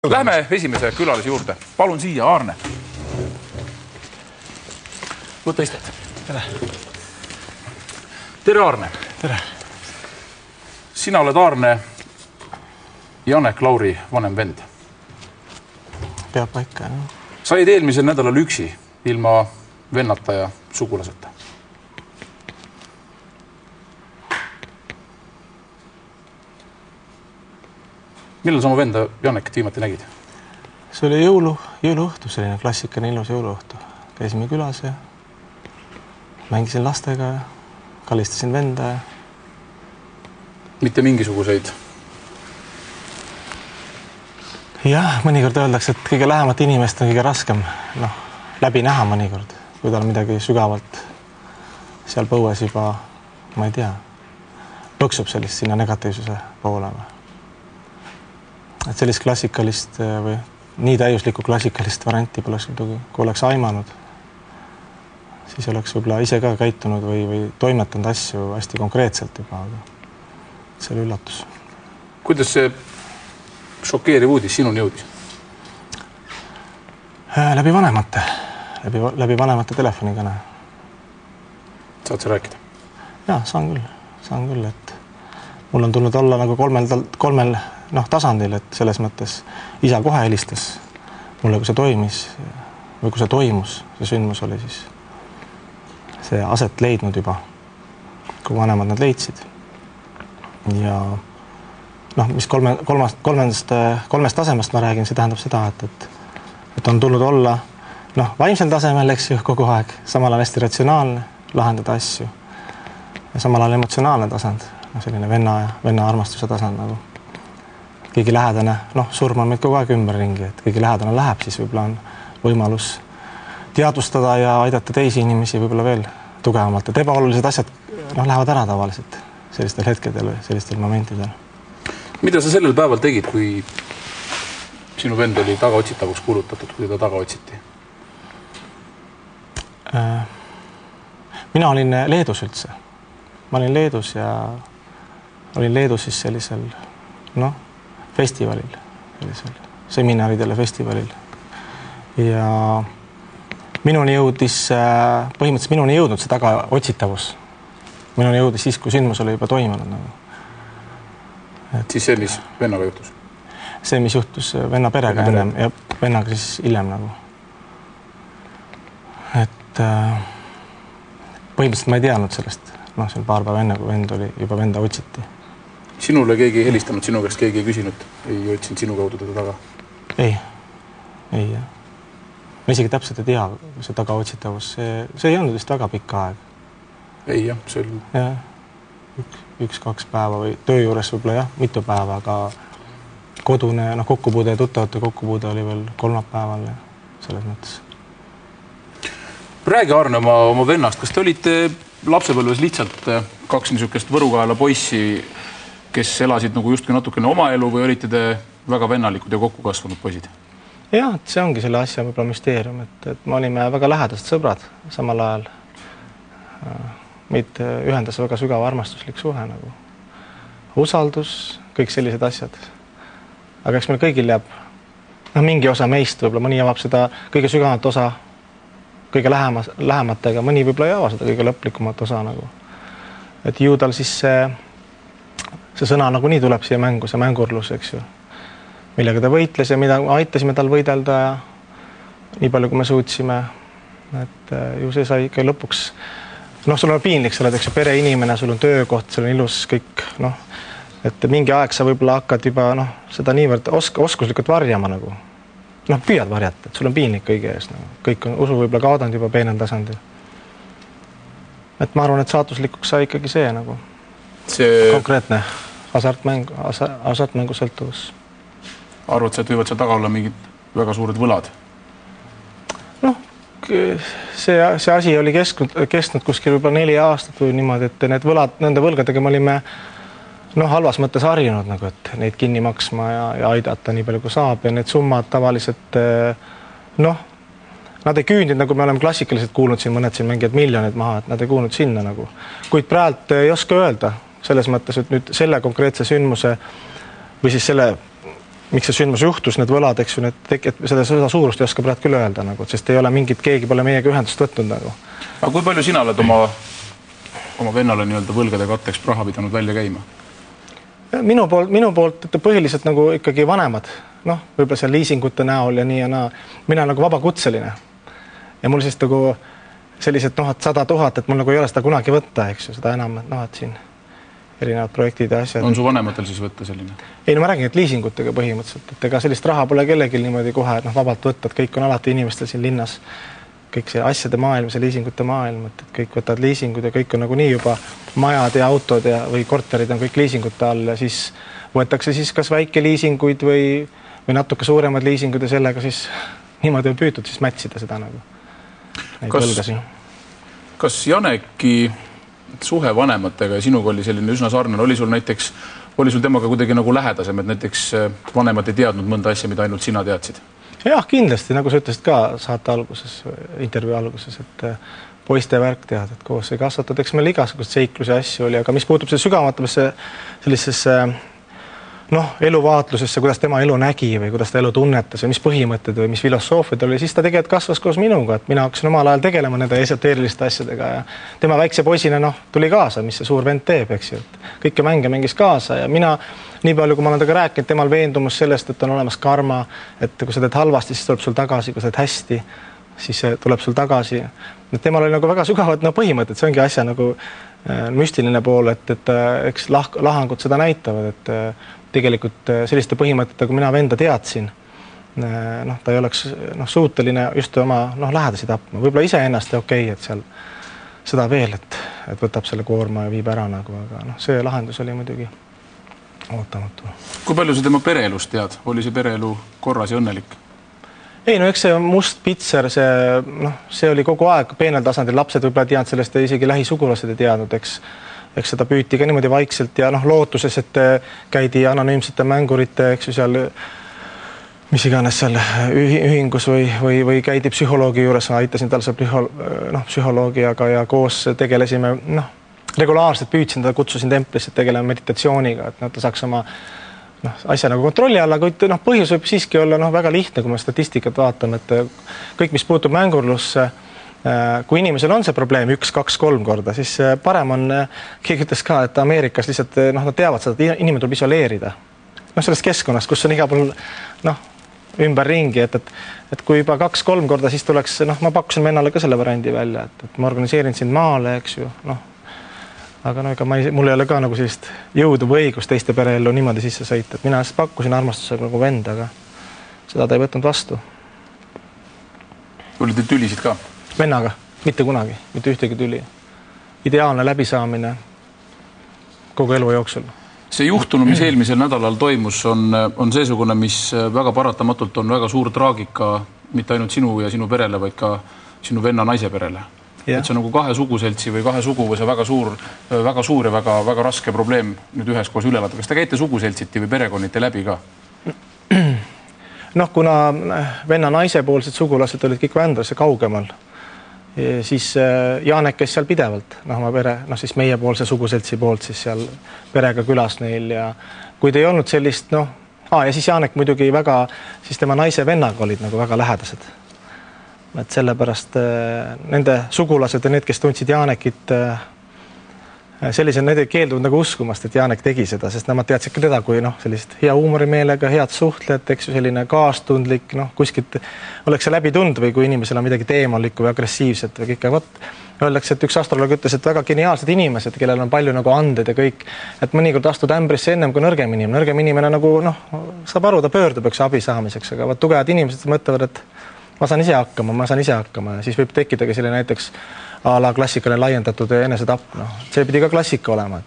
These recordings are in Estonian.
Lähme esimese külalise juurde. Palun siia, Aarne. Võta istet. Tere. Tere, Aarne. Tere. Sina oled Aarne Janek Lauri vanem vend. Peab paika, jah. Sa jäid eelmisel nädalal üksi, ilma vennata ja sugulaseta. Millal sa oma venda Janekit viimati nägid? See oli jõuluõhtu, selline klassikaline ilus jõuluõhtu. Käisime külas ja mängisin lastega ja kallistasin venda ja... Mitte mingisuguseid? Jah, mõnikord öeldakse, et kõige lähemat inimest on kõige raskem läbi näha mõnikord, kui tal midagi sügavalt seal põues juba, ma ei tea, põksub sellist sinna negatiivsuse poole. Et sellist klassikalist või nii täiuslikku klassikalist varianti poleks, kui oleks aimanud, siis oleks võib-olla ise ka käitunud või toimetanud asju hästi konkreetselt juba, aga see oli üllatus. Kuidas see šokeeriv uudis sinuni jõudis? Läbi vanemate telefonikõne. Saad sa rääkida? Jaa, saan küll, et mul on tulnud olla nagu kolmel tasandil, et selles mõttes isa kohe helistas mulle, kui see toimis või kui see toimus, see sündmus oli siis see aset leidnud juba, kui vanemad nad leidsid. Ja mis kolmest tasemest ma räägin, see tähendab seda, et on tulnud olla vaimsel tasemel, eks ju, kogu aeg, samal ajal hästi ratsionaalne, lahendada asju ja samal ajal emotsionaalne tasand, selline venna armastuse tasand nagu. Keegi lähedane, surma meid kogu aeg ümberringi, et keegi lähedane läheb, siis võib-olla on võimalus teadvustada ja aidata teisi inimesi võib-olla veel tugevamalt, et ebaolulised asjad lähevad ära tavaliselt sellistel hetkedel või sellistel momentidel. Mida sa sellel päeval tegid, kui sinu vend oli tagaotsitavuks kuulutatud, kui ta taga otsiti? Mina olin Leedus üldse. Ma olin Leedus ja olin Leedus siis sellisel, festivalil, sellisel seminaridele festivalil. Ja minuni jõudnud see tagaotsitavus. Minuni jõudis siis, kui sündmus oli juba toimunud. Siis see, mis vennaga juhtus? See, mis juhtus venna perega ennem ja vennaga siis hiljem nagu. Et põhimõtteliselt ma ei teadnud sellest. See on paar päeva enne, kui juba venda otsiti. Sinule keegi ei helistanud, sinu käest keegi ei küsinud, ei otsinud sinu kaudu teda taga? Ei. Ma isegi täpselt ei tea, see tagaotsitavus, see ei olnud vist väga pikka aeg. Ei jah, see oli... Jah, 1-2 päeva või töö juures võib-olla mitu päeva, aga kodune kokkupuude ja tuttavate kokkupuude oli veel kolmapäeval ja selles mõttes. Räägi, Aarne, oma vennast, kas te olite lapsepõlves lihtsalt kaks niisugust võrukaela poissi, kes elasid nagu justkui natukene oma elu või olite te väga vennalikud ja kokku kasvanud poisid? Jah, see ongi selle asja võib-olla müsteerium, et me olime väga lähedased sõbrad samal ajal. Meid ühendas väga sügav armastuslik suhe nagu. Usaldus, kõik sellised asjad. Aga eks meil kõigil jääb mingi osa meist, võib-olla mõni avab seda kõige sügavamat osa kõige lähematega, mõni võib-olla ei ava seda kõige lõplikumat osa nagu. Et ju tal siis see sõna nagu nii tuleb siia mängu, see mängurlus, eks ju, millega ta võitles ja mida aitasime tal võidelda ja nii palju, kui me suutsime, et ju see sai ikka lõpuks, sul on piinlik, sa oled, eks ju, pereinimene, sul on töökoht, sul on ilus kõik, et mingi aeg sa võib-olla hakkad juba, seda niivõrd oskuslikult varjama nagu, püüad varjata, et sul on piinlik kõige ees, kõik on usu võib-olla kaadanud juba peenel tasandil. Et ma arvan, et saatuslikuks sai ikkagi see nagu konkreetne hasartmängu sõltuvus. Arvad sa, et võivad seal taga olla mingid väga suured võlad? See asi oli kestnud kuskil võib-olla 4 aastat või niimoodi, et need võlad, nende võlgadega me olime halvas mõttes harjunud, et neid kinni maksma ja aidata nii palju, kui saab ja need summad tavaliselt, nad ei küündinud, nagu me oleme klassikaliselt kuulnud siin, mõned siin mängijad miljonid maha, et nad ei kuulnud sinna nagu. Kuid praegu ei oska öelda selles mõttes, et nüüd selle konkreetse sündmuse või siis selle miks see sündmus juhtus, need võlad, eks ju, seda suurust ei oska praegu küll öelda nagu, sest ei ole mingit, keegi pole meiega ühendust võtnud nagu. Aga kui palju sina oled oma vennale nii-öelda võlgade katteks raha pidanud välja käima? Minu poolt põhiliselt nagu ikkagi vanemad, noh, võib-olla seal liisingute näol ja nii ja naa. Mina nagu vabakutseline ja mul siis nagu sellised 100 000, et mul nagu ei ole seda kunagi võtta, eks ju, seda enam, et siin erinevad projektid ja asjad. On su vanematel siis võtta selline? Ei, no ma räägin, et liisingutega põhimõtteliselt, et ega sellist raha pole kellelgi niimoodi kohe, et vabalt võtta, et kõik on alati inimestel siin linnas, kõik see asjade maailm, see liisingute maailm, et kõik võtavad liisingud ja kõik on nagu nii juba majad ja autod või korterid on kõik liisingute all ja siis võetakse siis kas väike liisinguid või natuke suuremad liisingud ja sellega siis niimoodi on püütud siis mätsida seda nagu. Kas Janeki suhe vanematega ja sinuga oli selline üsna sarnane, oli sul temaga kuidagi nagu lähedasem, et näiteks vanemad ei teadnud mõnda asja, mida ainult sina teadsid? Jah, kindlasti, nagu sa ütlesid ka saate alguses, intervjuu alguses, et poiste värk tead, et koos ei kasvatud, eks meil igasugust seikluse asju oli, aga mis puutub see sügavamatesse sellisesse eluvaatlusesse, kuidas tema elu nägi või kuidas ta elu tunnetas või mis põhimõtted või mis filosoofid oli, siis ta tegelikult kasvas koos minuga, et mina hakkasin omal ajal tegelema nende esoteeriliste asjadega ja tema väikse poisina tuli kaasa, mis see suur vend teeb, eks ju, et kõike mänge mängis kaasa ja mina, nii palju kui ma olen temaga rääkinud, temal veendumus sellest, et on olemas karma, et kui sa teed halvasti, siis tuleb sul tagasi, kui sa teed hästi, siis tuleb sul tagasi. Temal oli nagu väga sügavad põhimõtted, see ongi asja nagu müstiline pool, et eks lahangud seda näitavad, et tegelikult selliste põhimõtete, kui mina venda teadsin, ta ei oleks suuteline just oma lähedasi tapma. Võib-olla ise ennast ja okei, et seal seda veel, et võtab selle koorma ja viib ära nagu, aga see lahendus oli muidugi ootamatu. Kui palju sa tema pereelust tead? Oli see pereelu korras ja õnnelik? Ei, eks see must pitser, see oli kogu aeg peenel tasandil, lapsed võib-olla teadnud sellest ja isegi lähisugulased ei teadnud, eks seda püüti ka niimoodi vaikselt ja lootuses, et käidi anonüümsete mängurite, eks ju seal, mis iganes seal ühingus või käidi psühholoogi juures, ma aitasin tal see psühholoogiaga ja koos tegelesime, regulaarselt püüdsin ta, kutsusin templisse tegelema meditatsiooniga, et ta saaks oma asja nagu kontrolli alla, kuid põhjus võib siiski olla väga lihtne, kui me statistikat vaatame, et kõik, mis puutub mängurlusse, kui inimesel on see probleem 1, 2, 3 korda, siis parem on, keegi ütles ka, et Ameerikas lihtsalt nad teavad seda, et inimene tuleb isoleerida. Sellest keskkonnast, kus on iga pool ümber ringi, et kui juba 2-3 korda, siis tuleks, ma pakkusin vennale ka selle variandi välja, et ma organiseerin sind maale, eks ju, aga ega mul ei ole ka nagu sellist jõudu või õigust teiste pereellu niimoodi sisse sõita, et mina pakkusin armastusega nagu vend, aga seda ta ei võtnud vastu. Oli te tülisid ka? Vennaga, mitte kunagi, mitte ühtegi tüli. Ideaalne läbisaamine kogu elu jooksul. See juhtunu, mis eelmisel nädalal toimus, on seesugune, mis väga paratamatult on väga suur traagika mitte ainult sinu ja sinu perele, vaid ka sinu venna naise perele. Yeah. Et see on nagu kahe suguseltsi või kahe sugu või see väga suur ja väga raske probleem nüüd ühes koos üle elada. Kas te käite suguseltsiti või perekonnite läbi ka? Kuna venna naise poolsed sugulased olid kõik Vändrisse kaugemal, siis Janek käis seal pidevalt, oma pere, siis meie poolse suguseltsi poolt siis seal perega külas neil ja kuid ei olnud sellist, ja siis Janek muidugi väga, siis tema naise vennaga olid nagu väga lähedased. Et sellepärast nende sugulased ja need, kes tundsid Janekit, need keelduvad nagu uskumast, et Janek tegi seda, sest nemad teadsid ka teda kui sellist hea huumorimeelega, head suhtlejat, eks ju, selline kaastundlik, kuskilt oleks see läbi tund või kui inimesel on midagi teemonlikku või agressiivset või kõik, öeldakse, et üks astroloog ütles, et väga geniaalsed inimesed, kellel on palju nagu anded ja kõik, et mõnikord astud ämbrisse ennem kui nõrgem inimene nagu, saab aru, ta pöördub, eks abi saamiseks, aga tugevad inimesed mõtlevad, et ma saan ise hakkama ja siis võib tekkidagi selline näiteks a la klassikaline laiendatud enesetapp. See pidi ka klassika olema.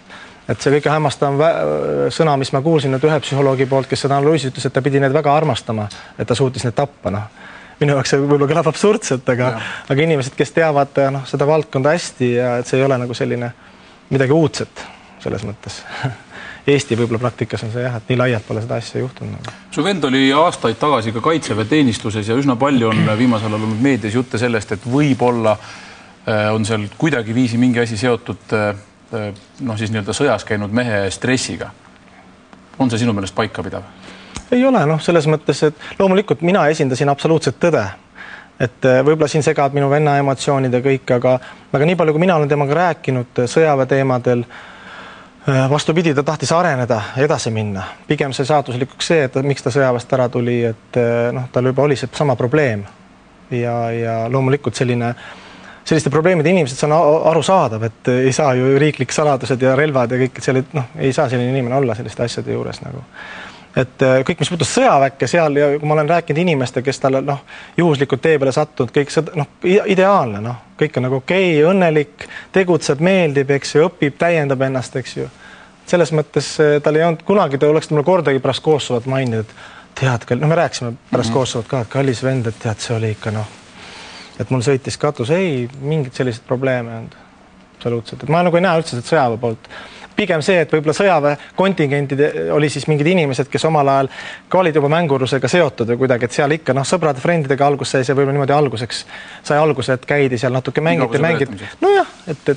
Et see kõige hämmastav sõna, mis ma kuulsin nüüd ühe psühholoogi poolt, kes seda analüüsis ütles, et ta pidi need väga armastama, et ta suutis need tappa. Minu jaoks see võib-olla kõlab absurdselt, aga inimesed, kes teavad seda valdkonda hästi ja et see ei ole nagu selline midagi uudset selles mõttes. Eesti võib-olla praktikas on see et nii laialt pole seda asja juhtunud. Su vend oli aastaid tagasi ka kaitseväe teenistuses ja üsna palju on viimasel ajal olnud meedias jutte sellest, et võib-olla on seal kuidagi viisi mingi asi seotud siis nii-öelda sõjas käinud mehe stressiga. On see sinu meelest paika pidav? ei ole, noh, selles mõttes, et loomulikult mina esindasin absoluutset tõde. Et võib-olla siin segavad minu venna emotsioonid ja kõik, aga nii palju, kui mina olen temaga rääkinud sõjaväe teemadel, vastupidi, ta tahtis areneda ja edasi minna. Pigem see saatuslikuks see, et miks ta sõjaväest ära tuli, et tal juba oli see sama probleem. Ja loomulikult selliste probleemide inimesed see on aru saadav, et ei saa ju riiklik saladused ja relvad ja kõik, et ei saa selline inimene olla selliste asjade juures nagu. Et kõik, mis puutus sõjaväkke seal ja kui ma olen rääkinud inimeste, kes tal juhuslikult tee peale sattunud, kõik see ideaalne, kõik on nagu okei, õnnelik, tegutseb, meeldib, eks ju, õpib, täiendab ennast, eks ju. Selles mõttes tal ei olnud kunagi, ta oleks mulle kordagi pärast Kosovot maininud, et tead, me rääkisime pärast Kosovot ka, et kallis vend, et tead, see oli ikka et mul sõitis katus, ei, mingid sellised probleeme on absoluutselt, et ma nagu ei näe üldse sõjaväe poolt. Pigem see, et võib-olla sõjaväe kontingendid oli siis mingid inimesed, kes omal ajal ka olid juba mängurusega seotud või kuidagi, et seal ikka sõbrad friendidega algus sai see võib-olla niimoodi alguseks sai alguse, et käidi seal natuke mängiti. Nojah, et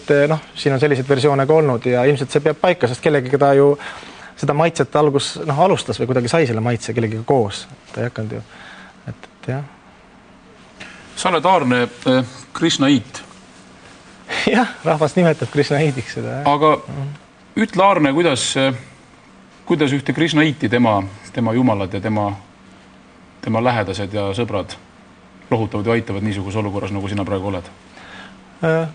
siin on selliseid versioone ka olnud ja ilmselt see peab paika, sest kellegi, keda ju seda maitset alustas või kuidagi sai selle maitse kellegiga koos. Ta ei hakanud ju, et jah. Sa oled Aarne Krishnaiit. Jah, rahvas nimetab Krishnaiidiks seda. Aga ütle Aarne, kuidas ühte Krishnaiiti tema jumalad ja tema lähedased ja sõbrad lohutavad ja aitavad niisuguse olukorras, nagu sina praegu oled?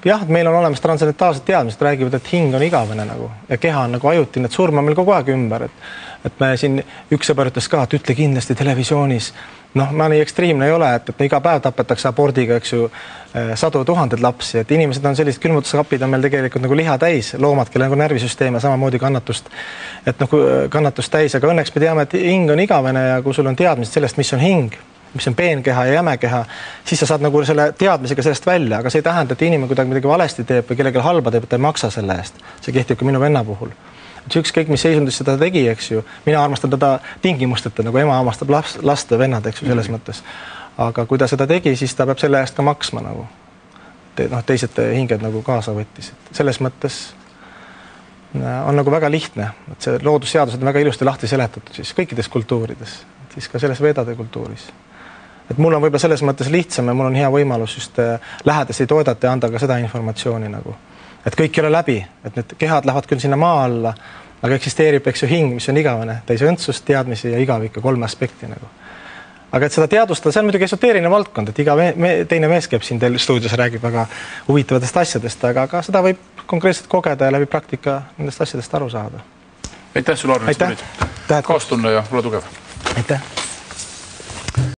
Jah, et meil on olemas transcendentaalsed teadmised, räägivad, et hing on igavene nagu ja keha on nagu ajutine, et surma meil kogu aeg ümber. Et me siin üks sõber ütles ka, et ütle kindlasti televisioonis. Ma nii ekstreemne ei ole, et iga päev tapetakse abordiga, eks ju, 100 000 lapsi, et inimesed on sellised külmutuskapid on meil tegelikult nagu liha täis, loomad, kelle nagu närvisüsteem ja samamoodi kannatust täis, aga õnneks me teame, et hing on igavene ja kui sul on teadmised sellest, mis on hing, mis on peenkeha ja jämekeha, siis sa saad nagu selle teadmisega sellest välja, aga see ei tähenda, et inimene kuidagi midagi valesti teeb või kellelegi halba teeb, et ta ei maksa selle eest. See kehtib ka minu venna puhul. Ükskõik, mis seisundis seda tegi, eks ju. Mina armastan teda tingimusteta, nagu ema armastab last ja vennad, eks ju, selles mõttes. Aga kui ta seda tegi, siis ta peab selle eest ka maksma nagu. Teised hinged nagu kaasa võttis. Selles mõttes on nagu väga lihtne. Et see loodusseadused on väga ilusti lahti seletatud siis kõikides kultuurides. Siis ka selles vedade kultuuris. Et mul on võib-olla selles mõttes lihtsam ja mul on hea võimalus just lähedasi toodata ja anda ka seda informatsiooni nagu. Et kõik ei ole läbi, et need kehad lähevad küll sinna maa alla, aga eksisteerib, eks ju, hing, mis on igavene, täis õndsust, teadmisi ja igavika 3 aspekti nagu. Aga et seda teadustada, see on muidugi esoteeriline valdkond, et iga teine mees käib siin teil stuudios räägib väga huvitavatest asjadest, aga seda võib konkreetselt kogeda ja läbi praktika nendest asjadest aru saada. Aitäh sulle, Aarne, et tulid. Kaastunne ja ole tugev. Aitäh.